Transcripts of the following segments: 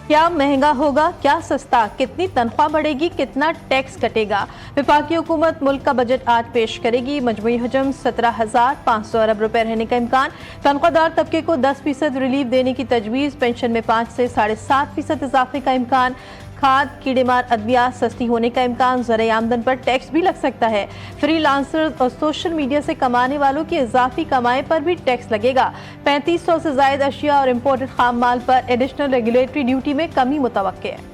کیا مہنگا ہوگا، کیا سستا، کتنی تنخواہ بڑھے گی، کتنا ٹیکس کٹے گا؟ وفاقی حکومت ملک کا بجٹ آج پیش کرے گی۔ مجموعی حجم 17,500 ارب روپے رہنے کا امکان، تنخواہ دار طبقے کو 10% ریلیف دینے کی تجویز، پینشن میں 5 سے 7.5% اضافے کا امکان، کھاد، کیڑے مار ادویات سستی ہونے کا امکان، زرعی آمدن پر ٹیکس بھی لگ سکتا ہے، فری لانسرز اور سوشل میڈیا سے کمانے والوں کی اضافی کمائی پر بھی ٹیکس لگے گا، 3500 سے زائد اشیاء اور امپورٹڈ خام مال پر ایڈیشنل ریگولیٹری ڈیوٹی میں کمی متوقع ہے۔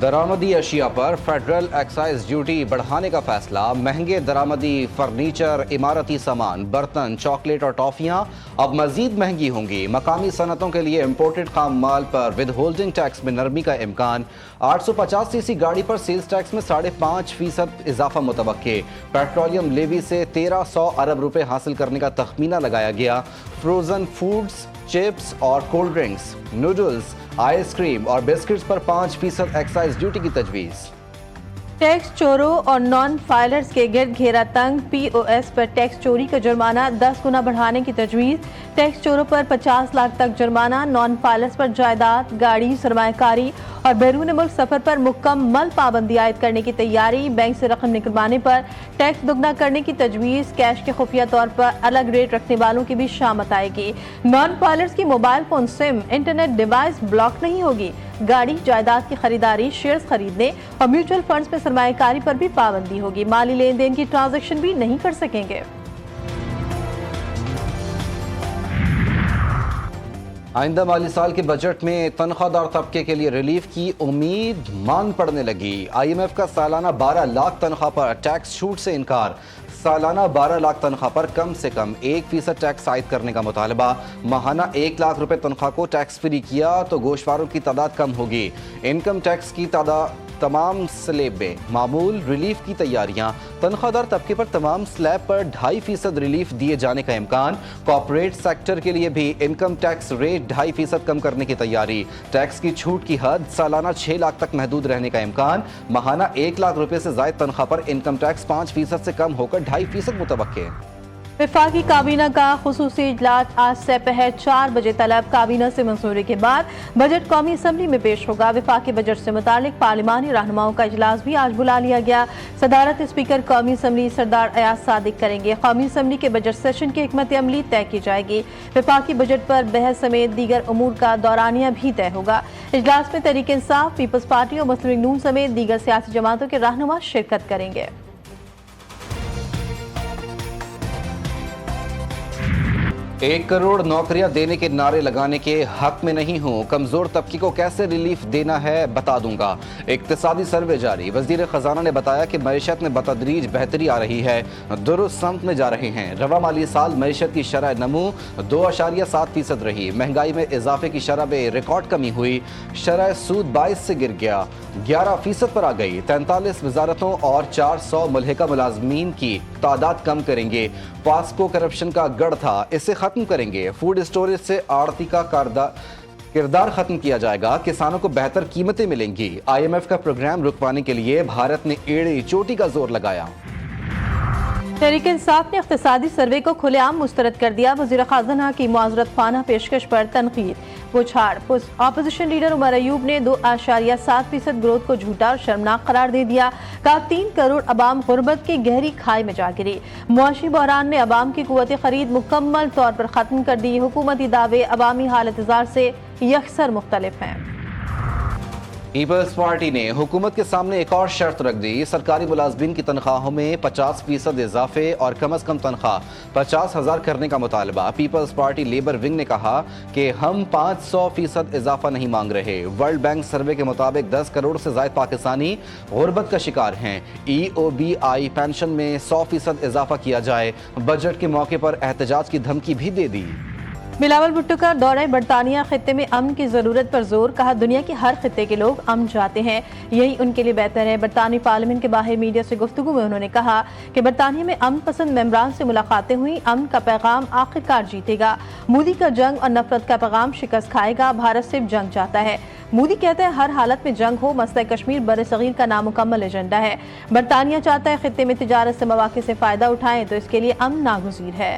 درآمدی اشیاء پر فیڈرل ایکسائز ڈیوٹی بڑھانے کا فیصلہ، مہنگے درآمدی فرنیچر، عمارتی سامان، برتن، چاکلیٹ اور ٹافیاں اب مزید مہنگی ہوں گی۔ مقامی صنعتوں کے لیے امپورٹڈ خام مال پر ود ہولڈنگ ٹیکس میں نرمی کا امکان، 850 cc گاڑی پر سیلز ٹیکس میں 5.5% اضافہ متوقع، پیٹرولیم لیوی سے 1300 ارب روپے حاصل کرنے کا تخمینہ لگایا گیا، فروزن فوڈز، چپس اور cold drinks, noodles, ice cream اور بسکٹس پر 5% ایکسائز ڈیوٹی کی تجویز۔ ٹیکس چوروں اور نان فائلرز کے گرد گھیرا تنگ، پی او ایس پر ٹیکس چوری کا جرمانہ 10 گنا بڑھانے کی تجویز، ٹیکس چوروں پر 50 لاکھ تک جرمانہ، نان فائلرز پر جائیداد، گاڑی، سرمایہ کاری اور بیرون ملک سفر پر مکمل پابندی عائد کرنے کی تیاری، بینک سے رقم نکلوانے پر ٹیکس دگنا کرنے کی تجویز، کیش کے خفیہ طور پر الگ ریٹ رکھنے والوں کی بھی شامت آئے گی، نان فائلرز کی موبائل فون سم، انٹرنیٹ ڈیوائس بلاک نہیں ہوگی، گاڑی، جائیداد کی خریداری، شیئرز خریدنے اور میوچل فنڈز میں سرمایہ کاری پر بھی پابندی ہوگی، مالی لین دین کی ٹرانزیکشن بھی نہیں کر سکیں گے۔ آئندہ مالی سال کے بجٹ میں تنخواہ دار طبقے کے لیے ریلیف کی امید مان پڑنے لگی، آئی ایم ایف کا سالانہ 12 لاکھ تنخواہ پر ٹیکس چھوٹ سے انکار، سالانہ 12 لاکھ تنخواہ پر کم سے کم 1% ٹیکس عائد کرنے کا مطالبہ، ماہانہ 1 لاکھ روپے تنخواہ کو ٹیکس فری کیا تو گوشواروں کی تعداد کم ہوگی، انکم ٹیکس کی تمام سلیب میں معمول ریلیف کی تیاریاں، تنخواہ دار طبقے پر تمام سلیب پر 2.5% ریلیف دیے جانے کا امکان، کارپوریٹ سیکٹر کے لیے بھی انکم ٹیکس ریٹ 2.5% کم کرنے کی تیاری، ٹیکس کی چھوٹ کی حد سالانہ 6 لاکھ تک محدود رہنے کا امکان، ماہانہ 1 لاکھ روپے سے زائد تنخواہ پر انکم ٹیکس 5% سے کم ہو کر 2.5% متوقع۔ وفاقی کابینہ کا خصوصی اجلاس آج سے پہر 4 بجے طلب، کابینہ سے منظوری کے بعد بجٹ قومی اسمبلی میں پیش ہوگا، وفاقی بجٹ سے متعلق پارلیمانی رہنماؤں کا اجلاس بھی آج بلا لیا گیا، صدارت اسپیکر قومی اسمبلی سردار ایاز صادق کریں گے، قومی اسمبلی کے بجٹ سیشن کی حکمت عملی طے کی جائے گی، وفاقی بجٹ پر بحث سمیت دیگر امور کا دورانیہ بھی طے ہوگا، اجلاس میں تحریک انصاف، پیپلز پارٹی اور مسلم لیگ نون سمیت دیگر سیاسی جماعتوں کے رہنما شرکت کریں گے۔ 1 کروڑ نوکریاں دینے کے نعرے لگانے کے حق میں نہیں ہوں، کمزور طبقے کو کیسے ریلیف دینا ہے بتا دوں گا، اقتصادی سروے جاری، وزیر خزانہ نے بتایا کہ معیشت میں بتدریج بہتری آ رہی ہے، درست سمت میں جا رہے ہیں، رواں مالی سال معیشت کی شرح نمو 2.7% رہی، مہنگائی میں اضافے کی شرح میں ریکارڈ کمی ہوئی، شرح سود 22 سے گر گیا 11% پر آ گئی، 43 وزارتوں اور 400 ملحقہ ملازمین کی تعداد کم کریں گے، پاسکو کرپشن کا گڑھ تھا اسے ختم کریں گے، فوڈ اسٹوریج سے آڑتی کا کردار ختم کیا جائے گا، کسانوں کو بہتر قیمتیں ملیں گی، آئی ایم ایف کا پروگرام رکوانے کے لیے بھارت نے ایڑی چوٹی کا زور لگایا۔ تحریک انصاف نے اقتصادی سروے کو کھلے عام مسترد کر دیا، وزیر خزانہ کی معذرت خواندہ پیشکش پر تنقید، پچھاڑ، اپوزیشن لیڈر عمر ایوب نے 2.7% گروتھ کو جھوٹا اور شرمناک قرار دے دیا، کہا 3 کروڑ عوام غربت کی گہری کھائی میں جا گری، معاشی بحران نے عوام کی قوت خرید مکمل طور پر ختم کر دی، حکومتی دعوے عوامی حالت زار سے یکسر مختلف ہیں۔ پیپلز پارٹی نے حکومت کے سامنے ایک اور شرط رکھ دی، سرکاری ملازمین کی تنخواہوں میں 50% اضافے اور کم از کم تنخواہ 50,000 کرنے کا مطالبہ، پیپلز پارٹی لیبر ونگ نے کہا کہ ہم 500% اضافہ نہیں مانگ رہے، ورلڈ بینک سروے کے مطابق 10 کروڑ سے زائد پاکستانی غربت کا شکار ہیں، ای او بی آئی پینشن میں 100% اضافہ کیا جائے، بجٹ کے موقع پر احتجاج کی دھمکی بھی دے دی۔ بلاول بھٹو کا دورہ برطانیہ، خطے میں امن کی ضرورت پر زور، کہا دنیا کے ہر خطے کے لوگ امن چاہتے ہیں، یہی ان کے لیے بہتر ہے، برطانوی پارلیمنٹ کے باہر میڈیا سے گفتگو میں انہوں نے کہا کہ برطانیہ میں امن پسند ممبران سے ملاقاتیں ہوئیں، امن کا پیغام آخرکار جیتے گا، مودی کا جنگ اور نفرت کا پیغام شکست کھائے گا، بھارت صرف جنگ چاہتا ہے، مودی کہتے ہیں ہر حالت میں جنگ ہو، مسئلہ کشمیر بر صغیر کا نامکمل ایجنڈا ہے، برطانیہ چاہتا ہے خطے میں تجارت سے مواقع سے فائدہ اٹھائیں تو اس کے لیے امن ناگزیر ہے۔